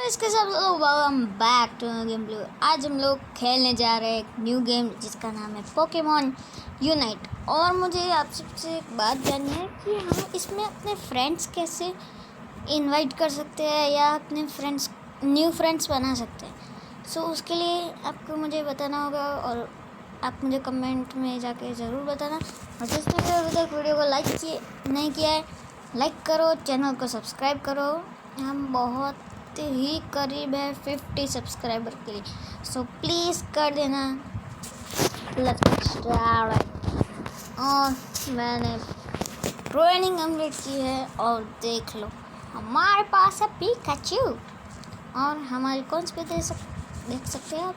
इसके साथ welcome back to game play. आज हम लोग खेलने जा रहे हैं एक न्यू गेम जिसका नाम है पोकेमॉन यूनाइट। और मुझे आप सबसे एक बात जाननी है कि हम इसमें अपने फ्रेंड्स कैसे इनवाइट कर सकते हैं या अपने फ्रेंड्स न्यू फ्रेंड्स बना सकते हैं। सो उसके लिए आपको मुझे बताना होगा और आप मुझे कमेंट में जाके ज़रूर बताना। और जिसने अभी तक वीडियो को लाइक नहीं किया है, लाइक करो, चैनल को सब्सक्राइब करो। हम बहुत ही करीब है 50 सब्सक्राइबर के लिए, सो प्लीज़ कर देना। Let's get started. और मैंने ट्रेनिंग कंप्लीट की है और देख लो हमारे पास है पिकाचू। और हमारी कौन सी पे देख सकते हैं आप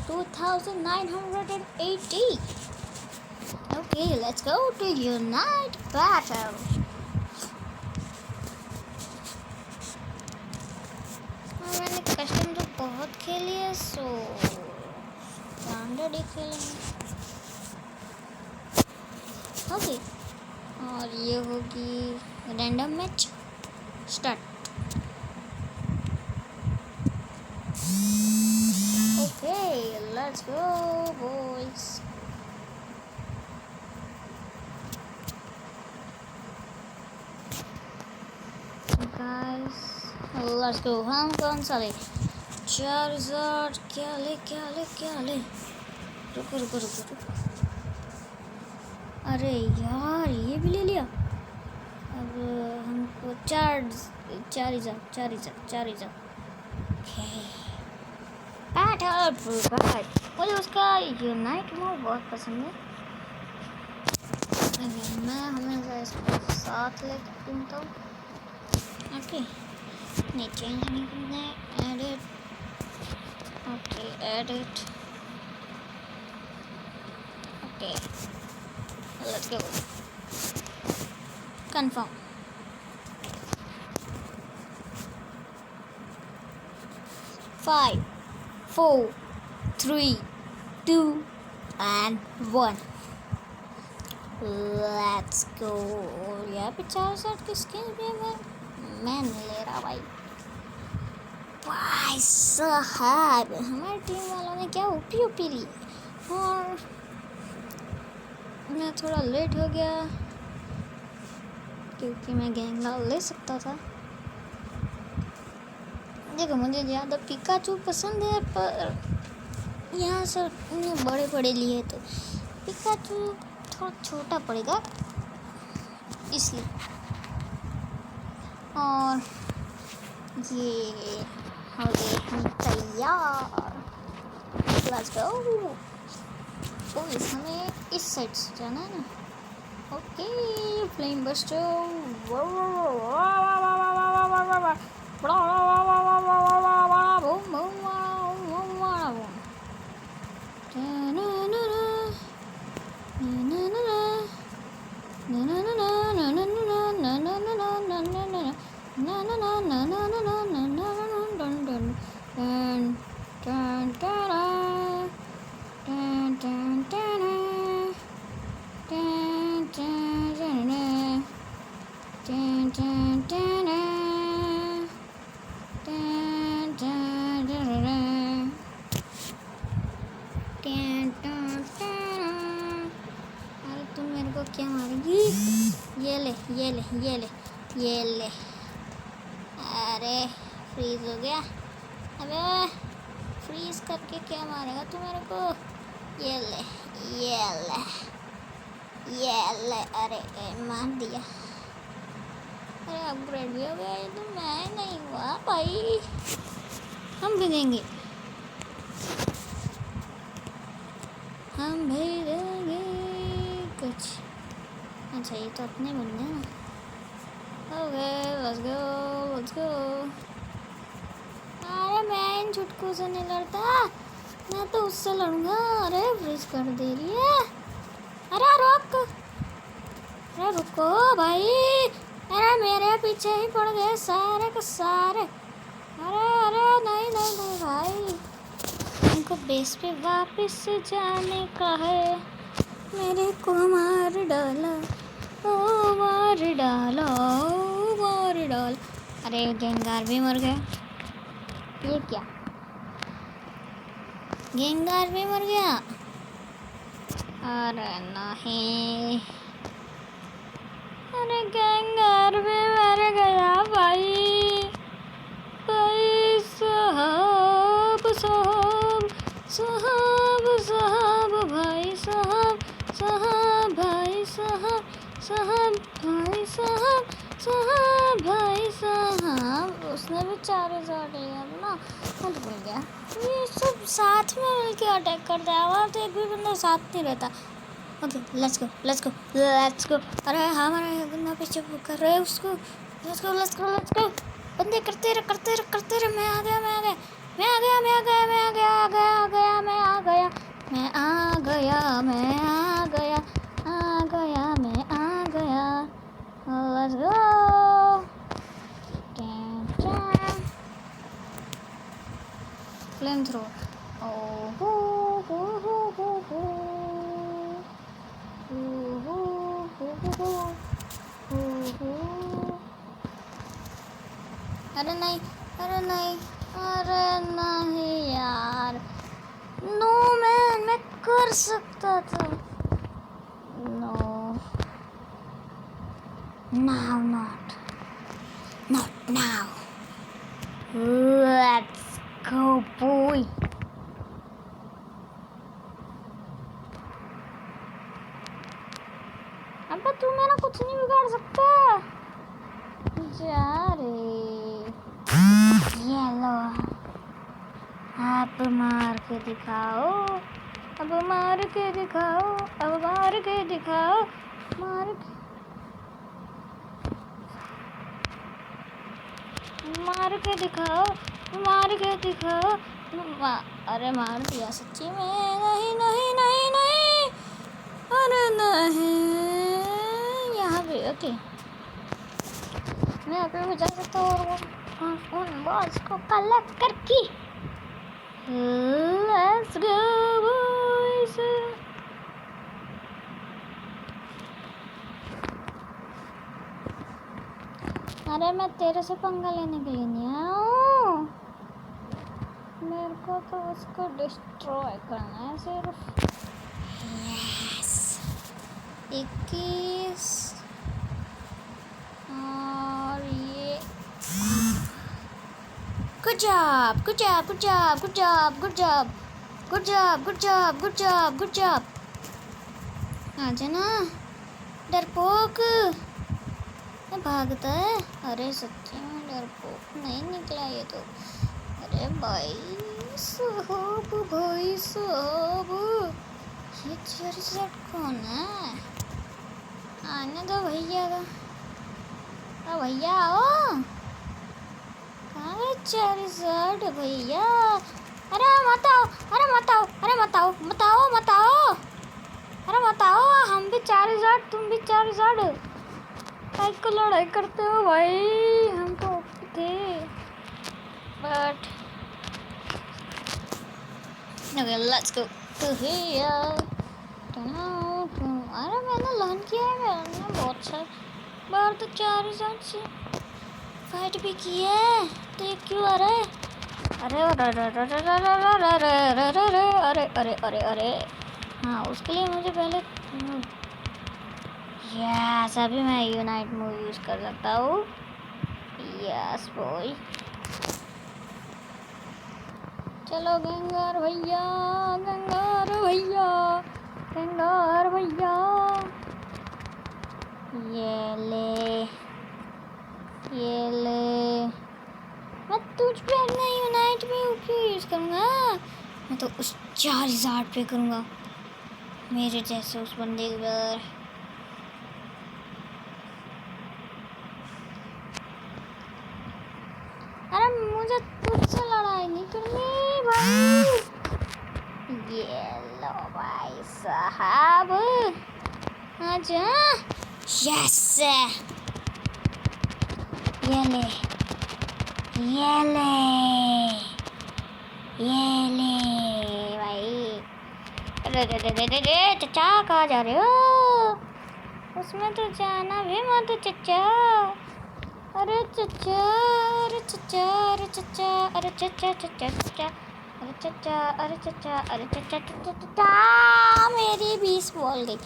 2980। Okay, let's go to unite battle. मैंने कस्टम तो बहुत खेली है, सो स्टैंडर्ड ही खेलेंगे। ओके, और ये होगी random match start. Okay, let's go boys. Guys let's go. हम कौन सा ले? चार्जर क्या ले? रुको। अरे यार, ये भी ले लिया। अब हमको चार मुझे उसका यूनाइट मोड बहुत पसंद है। मैं हमेशा इसको साथ लेकर घूमता हूँ। ओके, नहीं चेंज नहीं करना है। Edit, okay edit, okay let's go confirm. Five, 4, 3, 2 and 1। Let's go. यहाँ पे 4 की स्किन भी है। मैं नहीं ले रहा भाई साहब। हमारी टीम वालों ने क्या ओपी ली और मैं थोड़ा लेट हो गया क्योंकि मैं गैंगलाल ले सकता था। देखो, मुझे ज़्यादा पिकाचू पसंद है, पर यहाँ से उन्हें बड़े लिए तो पिकाचू थोड़ा छोटा पड़ेगा इसलिए। और ये हो गए हम तैयार। Let's go. पुलिस, हमें इस साइड से जाना है ना। Okay, flame buster. अरे तुम मेरे को क्या मारेगी? ये ले। अरे फ्रीज हो गया। अबे फ्रीज करके क्या मारेगा तू मेरे को? ये ले। अरे मार दिया। अरे अपग्रेड भी हो गया। ये तो मैं नहीं हुआ भाई। हम भी देंगे कुछ। अच्छा, ये तो अपने बंदे हैं ना। ओके, लेट्स गो। अरे मैं इन छुटकों से नहीं लड़ता, मैं तो उससे लड़ूंगा। अरे फ्रीज कर दे रही है। अरे रुको भाई। अरे मेरे पीछे ही पड़ गए सारे के सारे। अरे नहीं भाई, हमको बेस पे वापस जाने का है। मेरे को मार डाला। अरे गेंगार भी मर गया। ये क्या, गेंगार भी मर गया? अरे नहीं, अरे गेंगार भी मर गया भाई। भाई साहब साहब साहब साहब भाई साहब साहब भाई साहब साहब भाई साहब साहब भाई साहब। उसने भी 4,000 लिया ना, मत भूल गया। ये सब साथ में मिलके अटैक करता है, और तो एक भी बंदा साथ नहीं रहता। Okay let's go let's go let's go. अरे हमारा बंदा पीछे कर रहे हैं उसको। Let's go let's go let's go. बंदे करते रहे। मैं आ गया मैं आ गया मैं आ गया मैं आ गया मैं आ गया आ गया मैं आ गया मैं आ गया मैं आ गया आ गया मैं आ गया। Let's go. Flame throw. ओह हो हो हो हो हो हो हो हो। अरे नहीं अरे नहीं अरे नहीं यार। नो मैन, मैं कर सकता था। No now not now. Let's go boy. अबे तू मेरा कुछ नहीं बिगाड़ सकता। जा रे। ये लो, आप मार के दिखाओ। अब मार के दिखाओ। अब मार के दिखाओ। मार के दिखाओ। मार के दिखाओ। अरे मार दिया सच्ची में। नहीं नहीं नहीं नहीं। अरे नहीं, यहाँ पे ओके। मैं अभी भी जा सकता हूँ और वो उन बॉल्स को कलेक्ट करके। Let's go boys. अरे मैं तेरे से पंगा लेने के लिए नहीं आया हूँ। मेरे को तो उसको डिस्ट्रॉय करना है सिर्फ। यस 21 और ये। Good job good job good job good job good job good job good job good job good job. आ जाना डरपोक। भागता है। अरे सच्ची में डरपोक नहीं निकला ये तो। अरे भाई साहब भाई साहब, ये चेयरसेट कौन है? आने दो भैया का। भैया आओ। कहाँ गए चेयरसेट भैया? अरे मत आओ अरे मत आओ अरे मत आओ मत आओ मत आओ। अरे मत आओ, हम भी 4,000 तुम भी 4,000। आज को लड़ाई करते हो भाई। हम तो थे but okay let's go to here. अरे मैंने लर्न किया है। मैंने बहुत सारे बार तो 4,000 से फाइट भी की है। तो ये क्यों आ रहा है? अरे अरे अरे अरे अरे। हाँ उसके लिए मुझे पहले यस अभी मैं यूनाइट मूव यूज़ कर सकता हूँ। Yes boy. चलो गंगार भैया गंगार भैया गंगार भैया। ये ले मैं तुझ पे अपना यूनाइट में क्यों यूज़ करूँगा? मैं तो उस 4,000 पे करूँगा, मेरे जैसे उस बंदे पर। अरे मुझे तुझसे लड़ाई नहीं करनी भाई। ये लो भाई साहब आजा। यस ये ले भाई। अरे चचा कहाँ जा रहे हो? उसमें तो जाना भी मत चचा। अरे चचा, अरे चचा, अरे चचा, अरे चचा, चचा, चचा, अरे चचा, अरे चचा, अरे चचा, चचा, चचा, मेरी 20 बॉल गई।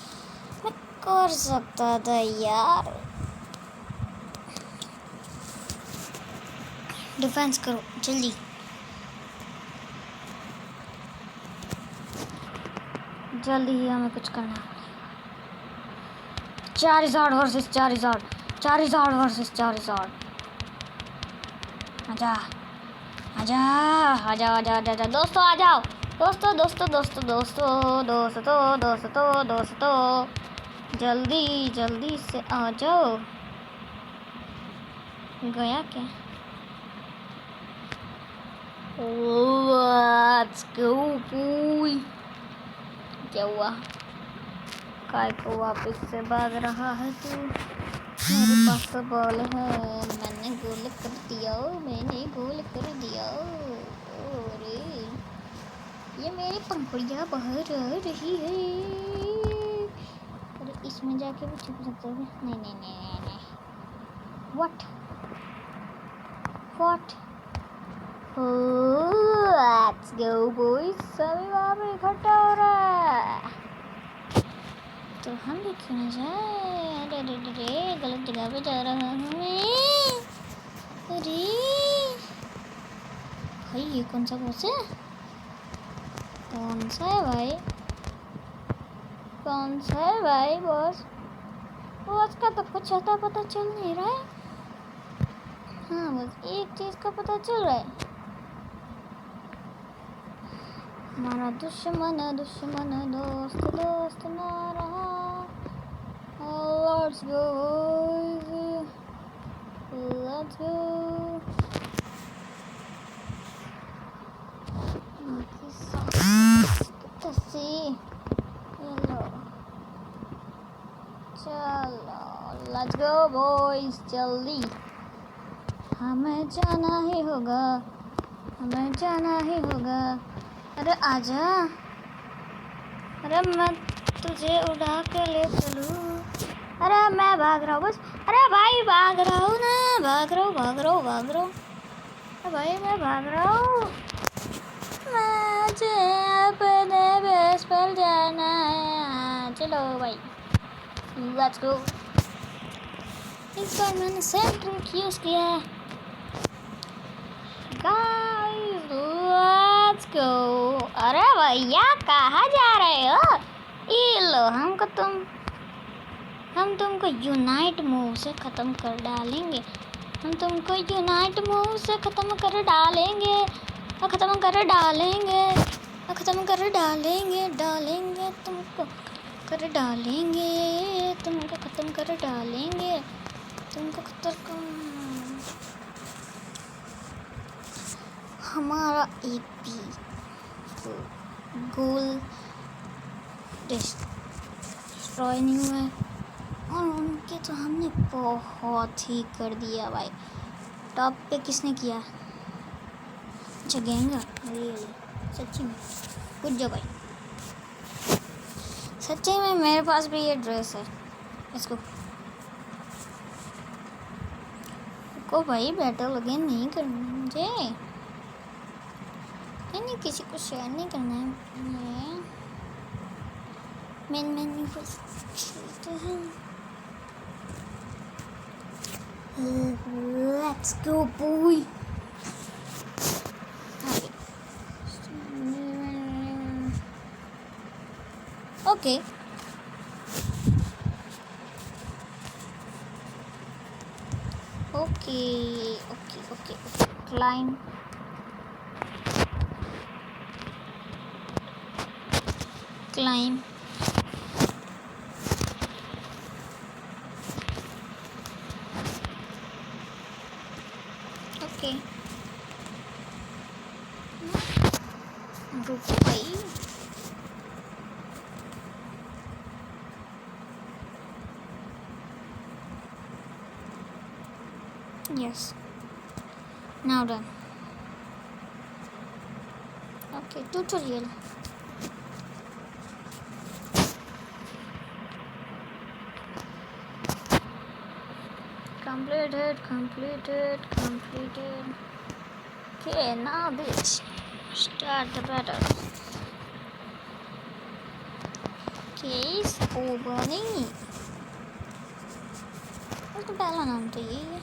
मैं कर सकता था यार। डिफेंस करो जल्दी। जल्दी ही हमें कुछ करना है। Charizard versus Charizard, Charizard versus Charizard. आजा आजा आजा आजा आजा दोस्तों, आ जाओ दोस्तों दोस्तों दोस्तों दोस्तों दोस्तों दोस्तों दोस्तों, जल्दी जल्दी से आ जाओ। गया क्या? Let's go boy। क्या हुआ? काय को वापस से भाग रहा है तू? मेरे पास तो बॉल है, मैंने गोल कर दिया, मैंने गोल कर दिया। अरे ये मेरी पंखुड़ियाँ बाहर आ रही है। अरे इसमें जाके भी छुप सकते हैं? नहीं नहीं नहीं नहीं नहीं। What? Let's go boys। सभी वहाँ पे इकट्ठा हो रहा है, तो हम भी क्यों ना जाए? अरे अरे अरे, गलत जगह पे जा रहा हूँ मैं। अरे भाई ये कौन सा बॉस है? कौन सा है भाई? कौन सा है भाई बॉस? बॉस का तो कुछ आता पता चल नहीं रहा है। हाँ बस एक चीज़ का पता चल रहा है, हमारा दुश्मन दुश्मन दोस्त दोस्त ना रहा। Let's go boys, let's go। चलो लेट्स गो बॉयज, जल्दी हमें जाना ही होगा, हमें जाना ही होगा। अरे आजा, अरे मैं तुझे उड़ा के ले चलूँ। अरे मैं भाग रहा हूँ बस। अरे भाई भाग रहा हूँ ना, भाग रहा हूँ भाग रहा हूँ भाग रहा हूँ। अरे भाई मैं भाग रहा हूँ। मुझे अपने बेस पर जाना है। चलो भाई लेट्स गो। इस बार मैंने सेम ट्रिक यूज़ किया है। Guys let's go. अरे भैया कहाँ जा रहे हो? ये लो हम तुमको यूनाइट मूव से ख़त्म कर डालेंगे। हम तुमको यूनाइट मूव से ख़त्म कर डालेंगे, ख़त्म कर डालेंगे, ख़त्म कर डालेंगे, डालेंगे तुमको कर डालेंगे, तुमको ख़त्म कर डालेंगे, तुमको खत्म। हमारा एपी गोल डिस्ट्रॉय नहीं हुआ है, और उनके तो हमने बहुत ही कर दिया भाई। टॉप पे किसने किया? जगेंगा सच्ची में। गुड जॉब भाई, सच्ची में मेरे पास भी ये ड्रेस है। इसको को भाई बैटल अगेन नहीं करना मुझे, नहीं किसी को शेयर नहीं करना है। मैन पर चलते हैं। Let's go boy। Okay। Okay। Climb। Okay। रुक भाई। Yes। Now done। Okay, tutorial। Completed. Okay, now this. Start the battle. Case opening. उसका पहला नाम तो यही है.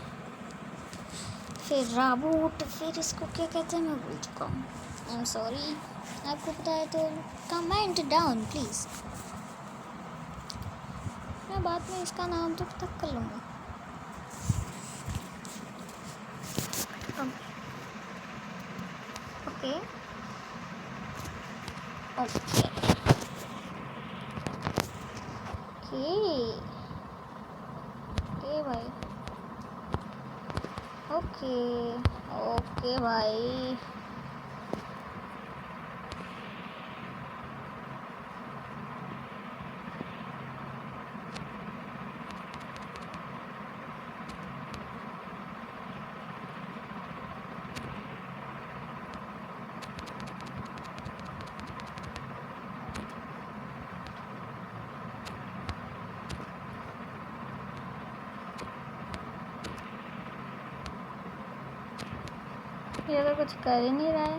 फिर राबूट, फिर इसको क्या कहते हैं मैं भूल चुका हूँ. I'm sorry. आपको पता है तो कमेंट डाउन प्लीज़. मैं बाद में इसका नाम तो पता कर लूँगा. ओके भाई. ओके भाई. ये तो कुछ कर ही नहीं रहा है.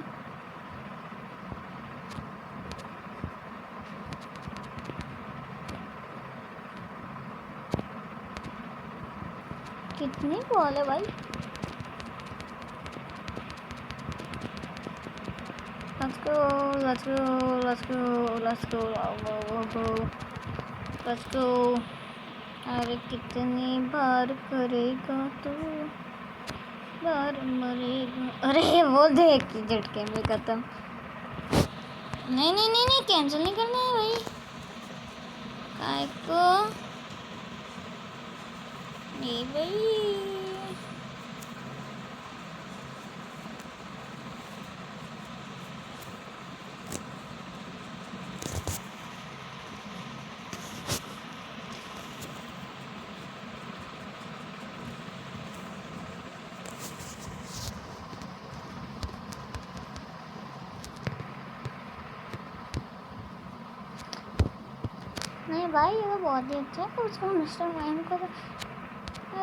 कितनी बॉल है भाई. Let's go. अरे कितनी बार करेगा तू, बार मरेगा. अरे वो देख के झटके में खत्म. नहीं कैंसिल नहीं करना है भाई. काय को नहीं भाई. नहीं भाई ये तो बहुत ही अच्छा है. उसको मिस्टर मैम को तो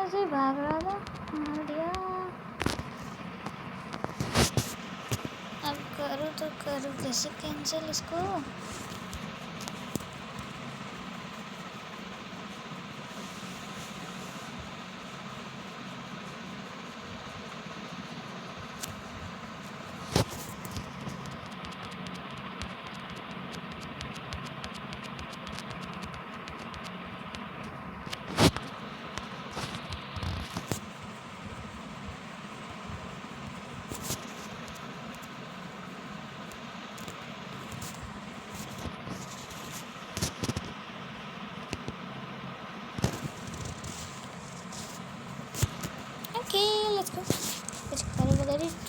ऐसे ही भाग रहा था, मार दिया. अब करूँ तो करूँ कैसे कैंसिल इसको. Let's go.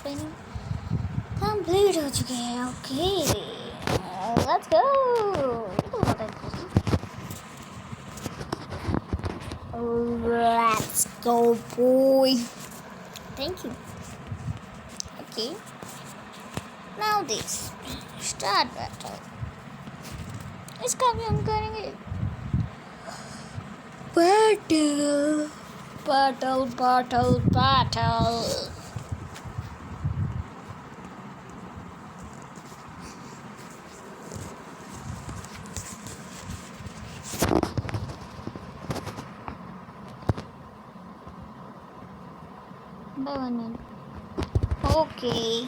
ट्रेनिंग कंप्लीट हो चुकी है. Okay let's go. Let's go boy. Thank you. Okay, now this start battle. इसका भी हम करेंगे battle. By 1 minute. Okay.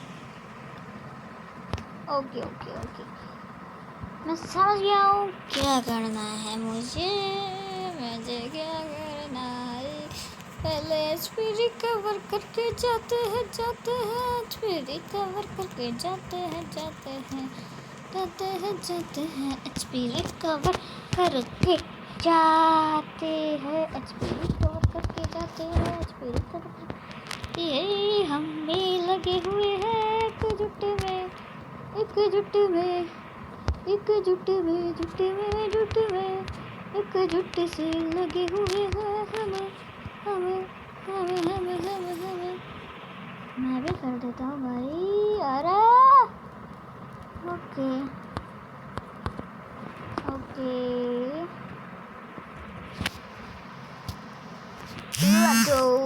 मैं समझ गया हूँ क्या करना है मुझे क्या करना है. पहले HP रिकवर करके जाते हैं HP रिकवर करके जाते हैं HP रिकवर करके जाते हैं HP रिकवर करके जाते हैं HP रिकवर करके. ये हम भी लगे हुए हैं एकजुट से लगे हुए हैं हमें. मैं भी कर देता हूँ भाई. अरे ओके let's go.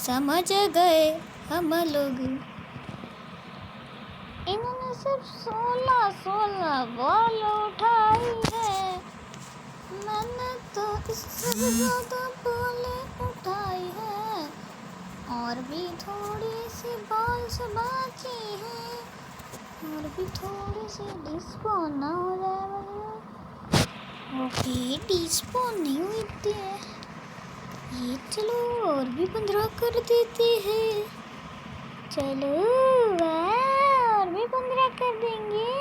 समझ गए हम लोग। इन्होंने सिर्फ 16 बॉल उठाई है, मैंने तो इससे भी ज़्यादा बॉलें उठाई है, और भी थोड़ी सी बॉल्स बाकी है, और भी थोड़ी सी डिस्पोन ना हो जाए भैया। ओके, डिस्पोन नहीं हुई थी ये, चलो और भी 15 कर देते हैं। चलो वाह, और भी 15 कर देंगे।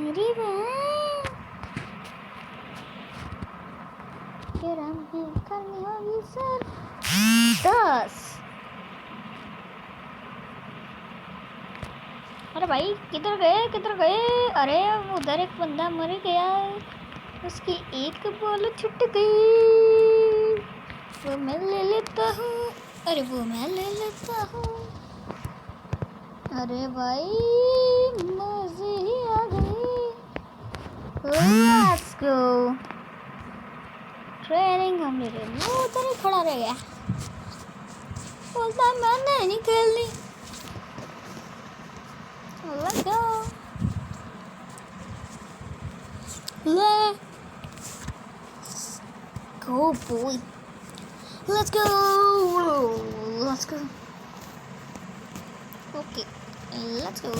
अरे वाह, फिर हमें करनी होगी सर 10। अरे भाई किधर गए किधर गए? अरे उधर एक बंदा मर गया, उसकी एक बॉल छूट गई, वो मैं ले लेता हूँ। अरे वो मैं ले लेता हूँ। अरे भाई मजे ही आ गई। Let's go. Training complete. वो उधर ही खड़ा रह गया, बोलता है मैंने नहीं खेलनी। Let's go. Let's go, boy. Let's go. Let's go. Okay, let's go.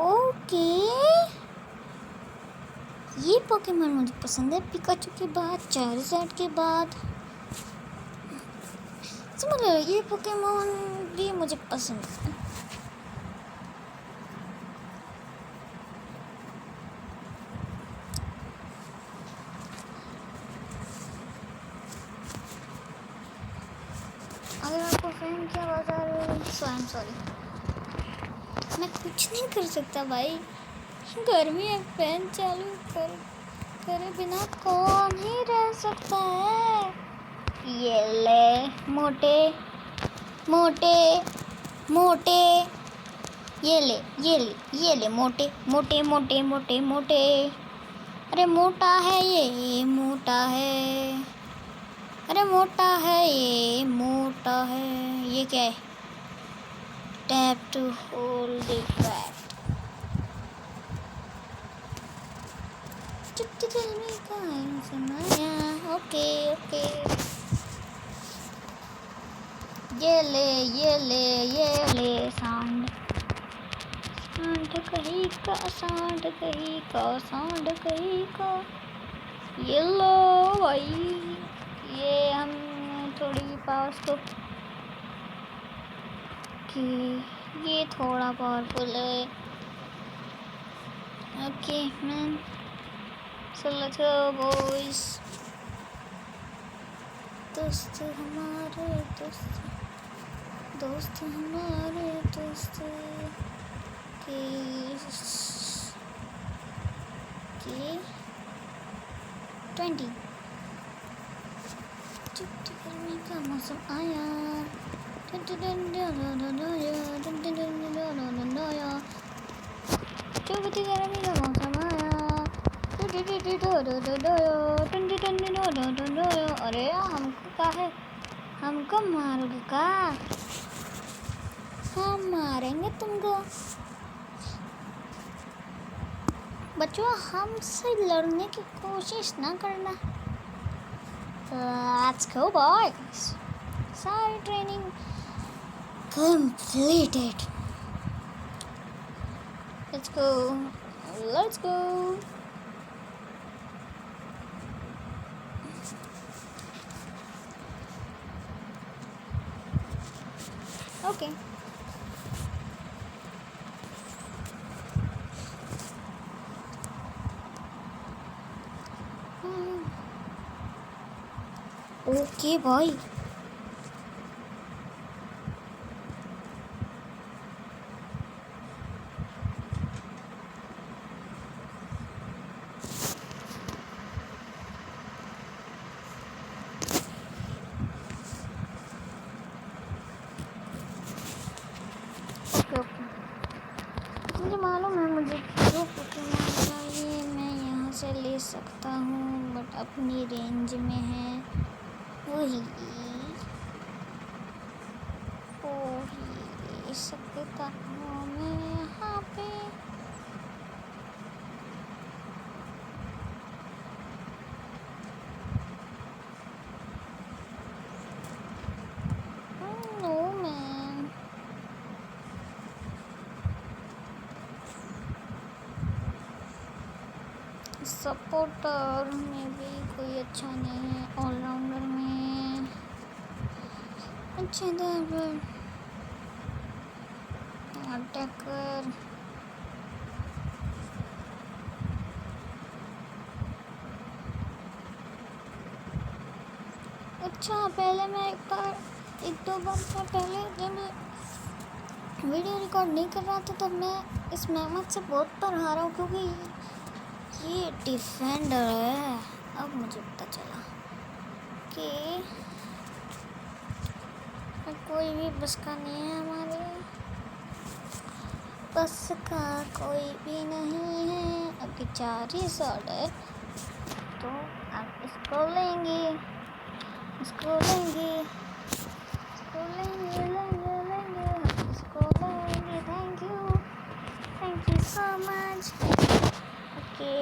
Okay. ये पोकेमॉन मुझे पसंद है, पिकाचू के बाद, चार्जर्ड के बाद। समझ लो ये पोकेमॉन भी मुझे पसंद है। अगर आपको फैन की आवाज़ आ रही है सो आई एम सॉरी, मैं कुछ नहीं कर सकता भाई, गर्मी है, फैन चालू करे बिना कौन ही रह सकता है। ये ले मोटे मोटे मोटे, ये ले मोटे मोटे मोटे मोटे मोटे। अरे मोटा है ये मोटा है, अरे मोटा है ये मोटा है। ये क्या है? Tap to hold the fact. चुट्टी दिल में कायम समाया। ओके ओके, ये ले सांड कहीं का, सांड कहीं का, सांड कहीं का। ये लो भाई, ये हम थोड़ी पावर्स को कि ये थोड़ा पावरफुल है। Okay man, so let's go boys. दोस्त हमारे दोस्त हमारे दोस्त के 20। छुट्टी गर्मी का मौसम आया, छुट्टी गर्मी का मौसम आया। अरे हमको क्या है, हमको मारोगे का? हम मारेंगे तुमको। बच्चों हमसे लड़ने की कोशिश ना करना। Let's go boys. सारी training completed. Let's go. Let's go. Okay. Okay boy. मुझे मालूम है मुझे जो पोकेमॉन चाहिए मैं यहाँ से ले सकता हूँ, बट अपनी रेंज में है वही सबके कानों में यहाँ पे सपोर्टर में भी कोई अच्छा नहीं है, ऑलराउंडर में अच्छे अटैकर अच्छा। पहले मैं एक दो बार पहले जब वीडियो रिकॉर्ड नहीं कर रहा था तब मैं इस मेहमत से बहुत बार हारा हूँ क्योंकि ये डिफेंडर है। अब मुझे पता चला कि कोई भी बस का नहीं है, हमारे बस का कोई भी नहीं है। अब 4 ही शॉट है तो आप इसको लेंगे इसको लेंगे इसको लेंगे लेंगे लेंगे इसको लेंगे। Thank you so much. Okay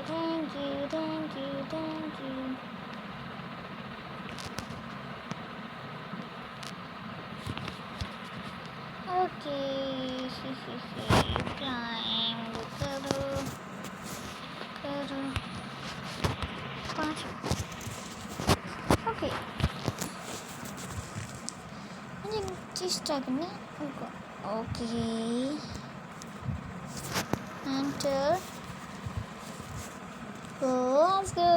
thank you. Okay climb करो 5। ओके मुझे चीज ट्राई करनी है। Okay enter let's go।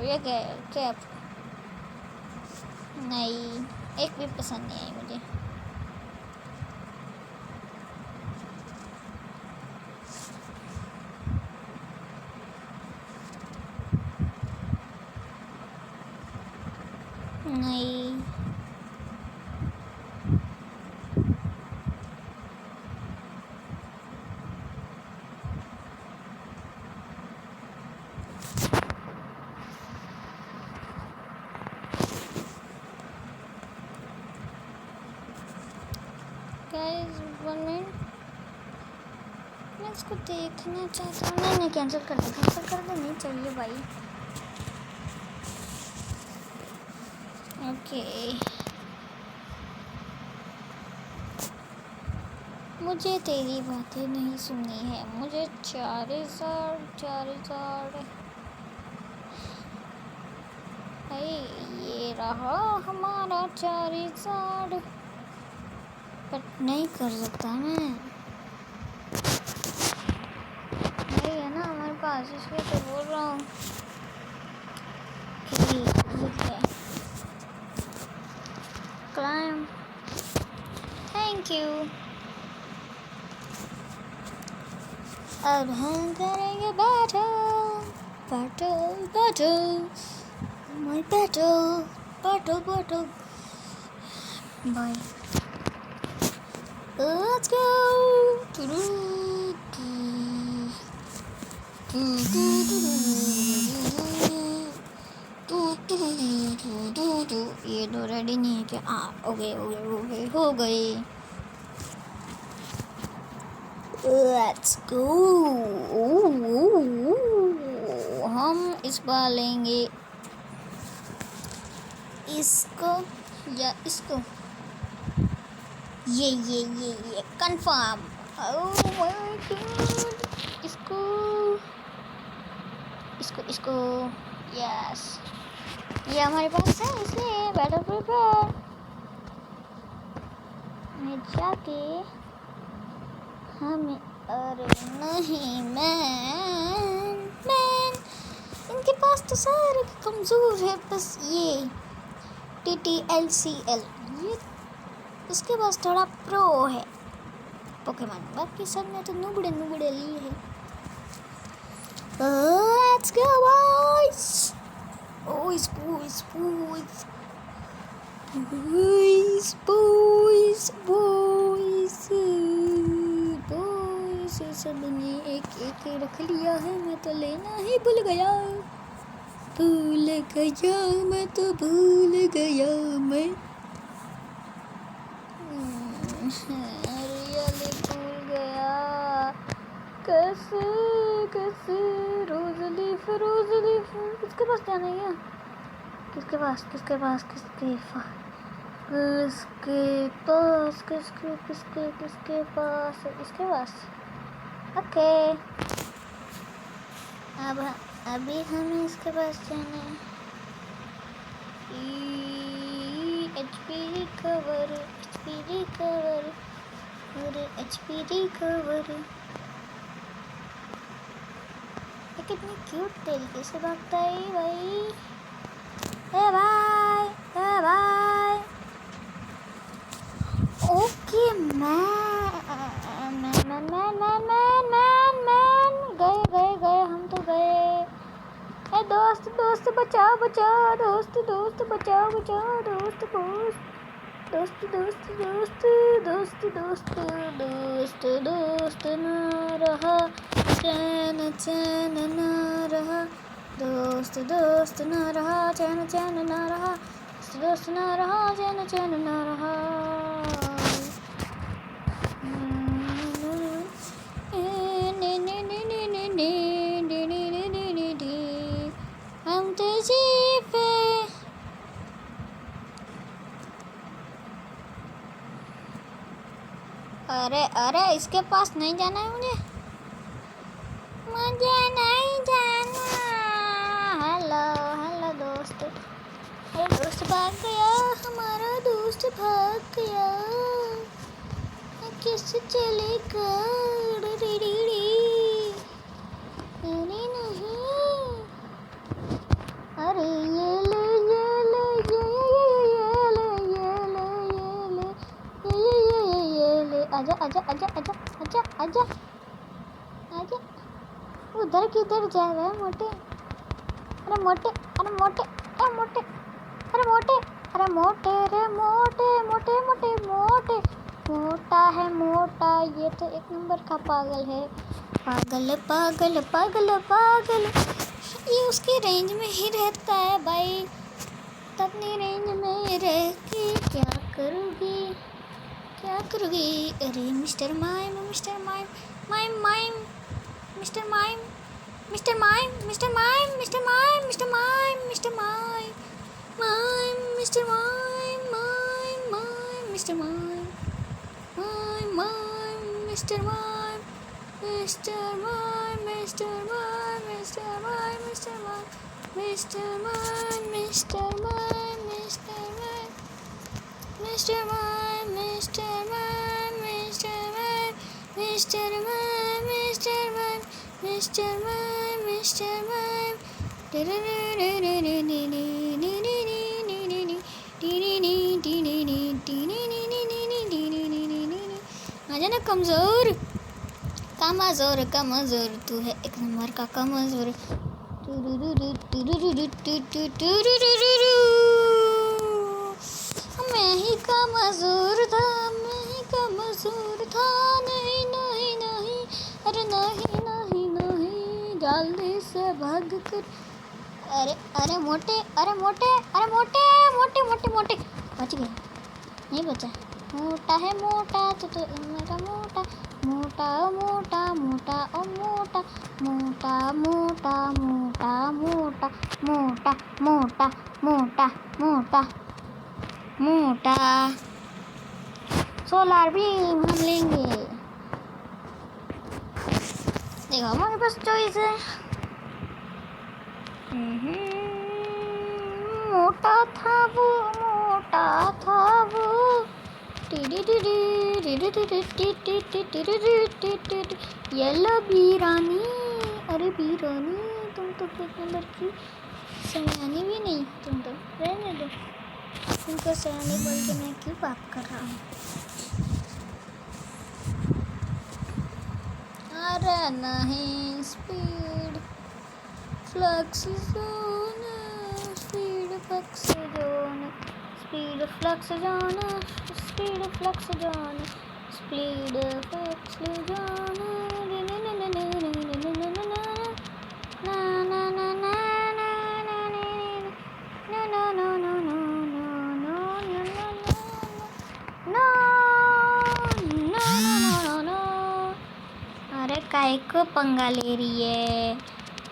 ये क्या है? कैप नहीं, एक भी पसंद नहीं आई मुझे। नहीं गाइस 1 मिनट मैं इसको देखना चाहता हूँ। नहीं कैंसिल कर दे नहीं चाहिए भाई। ओके मुझे तेरी बातें नहीं सुननी है। मुझे 4,000 ये रहा हमारा 4,000 बट नहीं कर सकता मैं नहीं है ना हमारे पास, इसलिए तो बोल रहा हूँ कि क्लाइम। Thank you. अब हम करेंगे battle my battle bye. Let's go। ये तो रेडी नहीं है क्या? ओके हो गई। Let's go। हम इस बार लेंगे इसको या इसको। ये कंफर्म। ओह माय गॉड इसको यस ये हमारे पास है, इसलिए बैटल प्रिपेयर में जाके हमें अरे नहीं मैन इनके पास तो सारे कमज़ोर है। बस ये TTLCL ये उसके पास थोड़ा प्रो है पोकेमॉन, बाकी सब ने तो नुबड़े लिए हैं। Let's go boys। से सबने एक एक रख लिया है, मैं तो लेना ही भूल गया मैं तो भूल गया मैं रियली भूल गया कैसे कैसे। रोज लीफ किसके पास जाना है? किसके पास किसके पास किसके पास किसके पास इसके पास। ओके अब अभी हमें इसके पास जाना है। HP रिकवर ये कितनी क्यूट तरीके से भागता है भाई। ए भाई ओके मैन गए हम तो गए। ए दोस्त बचाओ दोस्त बचाओ दोस्त ना रहा चैन ना रहा दोस्त ना रहा चैन ना रहा दोस्त ना रहा चैन ना रहा। हम तुझे पे अरे इसके पास नहीं जाना है मुझे नहीं जाना। हेलो दोस्त। अरे दोस्त भाग गया हमारा दोस्त भाग गया कैसे चलेगा। अरे नहीं अरे ये ले आजा उधर किधर जा रहा है मोटे। अरे मोटे मोटा है मोटा। ये तो एक नंबर का पागल है। पागल ये उसकी रेंज में ही रहता है भाई। अपनी रेंज में रह के क्या करोगी। अरे मिस्टर माइम आजा ना कमजोर तू है एक नंबर का कमजोर। मैं ही कमजोर था नहीं अरे नहीं जल्दी से भाग कर। अरे मोटे बच गए नहीं बचा। मोटा है मोटा तो मेरा मोटा सोलार बीम हम लेंगे। देखो हमारे पास चॉइस है। मोटा था वो येलो बीरानी। अरे बीरानी तुम तो एक नंबर की सयानी भी नहीं। तुम तो रहने दो तुमको सयानी बोल के मैं क्यों बात कर रहा हूँ। अरे नहीं स्पीड फ्लक्स जोन काय को पंगा ले रही है?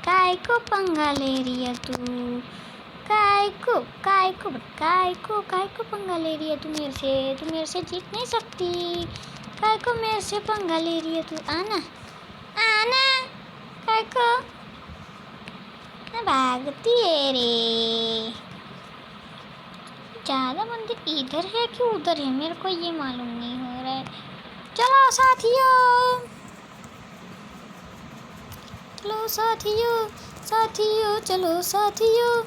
काय को पंगा ले रही है तू? काय को पंगा ले रही है तू मेरे से? तू मेरे से जीत नहीं सकती। काय को मेरे से पंगा ले रही है तू? आना काय को भागती है रे। ज़्यादा मंदिर इधर है कि उधर है, मेरे को ये मालूम नहीं हो रहा है। चलो साथियों, चलो साथियों, चलो साथियों,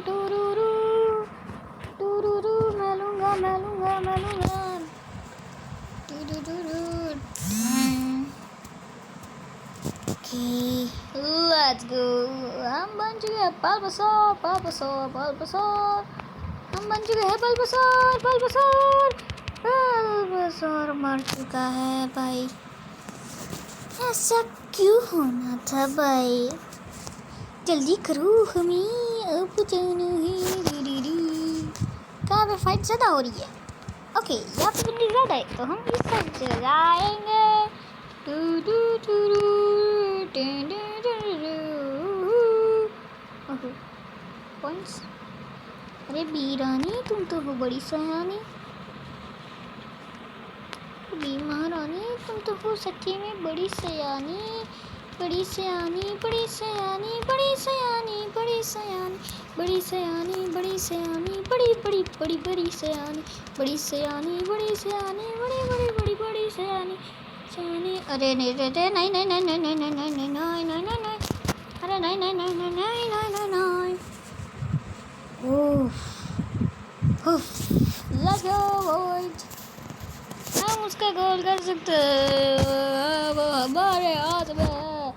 टुरुरु टुरुरु, मैं लूँगा टुरुरु। Let's go. हम बन चुके हैं बल्बासोर। हम बन चुके हैं बल्बासोर मर चुका है भाई। ऐसा क्यों होना था भाई? जल्दी करो हमें अब जाना है। कहाँ पे फाइट ज़्यादा हो रही है? ओके, यहाँ पे बंदी ज़्यादा है तो हम इस साइड से जाएंगे। पॉइंट्स। अरे बीरानी, तुम तो हो बड़ी सयानी। बी महारानी, तुम तो हो सच्ची में बड़ी सयानी। बड़ी सयानी, बड़ी सयानी, बड़ी सयानी, बड़ी सयानी, बड़ी सयानी, बड़ी सयानी, बड़ी बड़ी बड़ी बड़ी सयानी, बड़ी सयानी, बड़ी सयानी, बड़ी बड़ी बड़ी बड़ी सयानी सयानी। अरे नहीं नहीं नहीं नहीं नहीं नहीं नहीं नहीं नहीं नहीं नहीं नहीं नहीं, अरे नहीं नहीं नहीं नहीं नहीं नहीं नहीं नहीं। Let's go. हम उसका गोल कर सकते हैं, वो हमारे हाथ में है।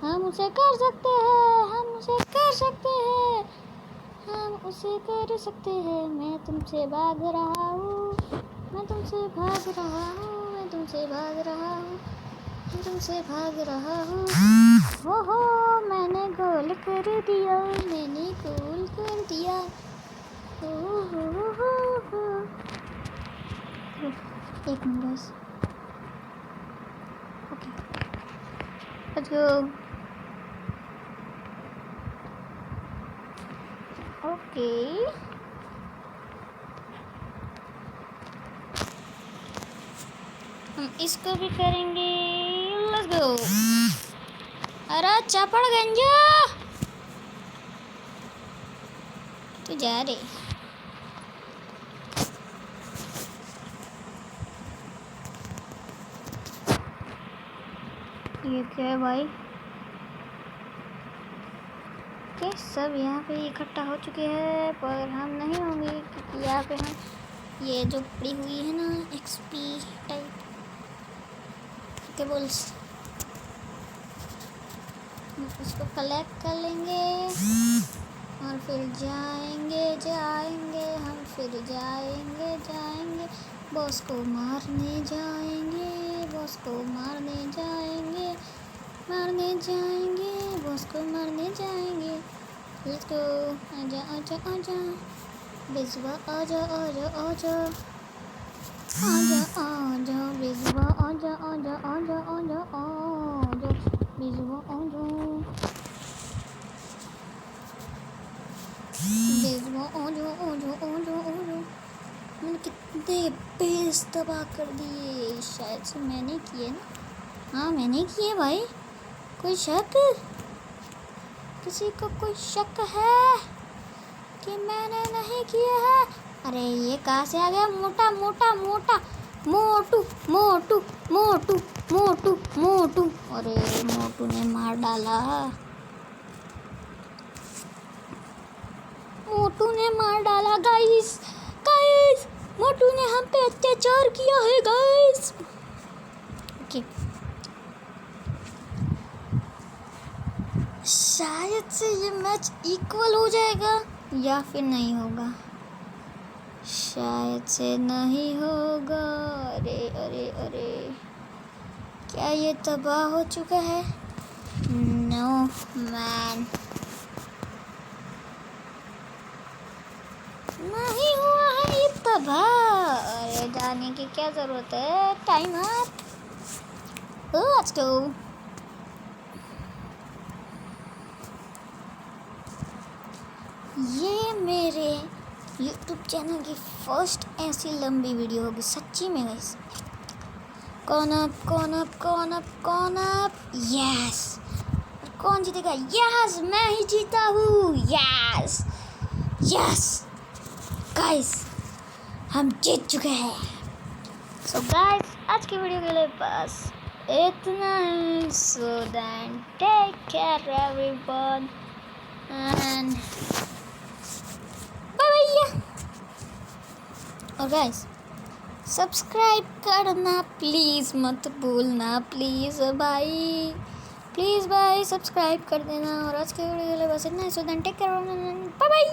हम उसे कर सकते हैं, हम उसे कर सकते हैं, हम उसे कर सकते हैं। मैं तुमसे भाग रहा हूँ, मैं तुमसे भाग रहा हूँ, मैं तुमसे भाग रहा हूँ, मैं तुमसे भाग रहा हूँ। हो मैंने गोल कर दिया, मैंने गोल कर दिया। हो। एक मिनट बस। Okay, let's go. ओके, हम इसको भी करेंगे। Let's go. अरे चपड़ गंजा, तू जा रे। ये क्या है भाई? के सब यहाँ पे इकट्ठा हो चुके हैं, पर हम नहीं होंगे क्योंकि यहाँ पे हम ये जो पड़ी हुई है ना एक्सपी टाइप केबल्स, उसको कलेक्ट कर लेंगे और फिर जाएंगे हम, फिर जाएंगे बॉस को मारने जाएंगे, बॉस को मारने जाएंगे बॉस को मारने जाएंगे। Let's go. आजा बिजवा, आजा बिजवा, आजा बिजवा, आजा। मैंने कितने पेज तबाह कर दिए, शायद से मैंने किए ना। हाँ मैंने किए भाई। कोई शक? किसी को कोई शक है कि मैंने नहीं किया है? अरे ये कहाँ से आ गया? मोटू। अरे मोटू ने मार डाला, गाइस। मोटू ने हम पे अत्याचार किया है गाइस। ओके, शायद से ये मैच इक्वल हो जाएगा या फिर नहीं होगा। शायद से नहीं होगा। अरे क्या ये तबाह हो चुका है? नो मैन, नहीं हुआ है ये तबाह। अरे जाने की क्या ज़रूरत है। Time up, let's go. ये मेरे YouTube चैनल की फर्स्ट ऐसी लंबी वीडियो होगी सच्ची में गाइस। कौन अप, यस। कौन जीतेगा? यस, मैं ही जीता हूँ। यस यस गाइस, हम जीत चुके हैं। सो गाइस, आज की वीडियो के लिए बस इतना ही। So then take care everyone and bye bye. और गाइस, सब्सक्राइब करना प्लीज़ मत भूलना, प्लीज़ भाई, प्लीज़ भाई सब्सक्राइब कर देना। और आज के वीडियो के लिए बस इतना ही। So then take care, bye bye.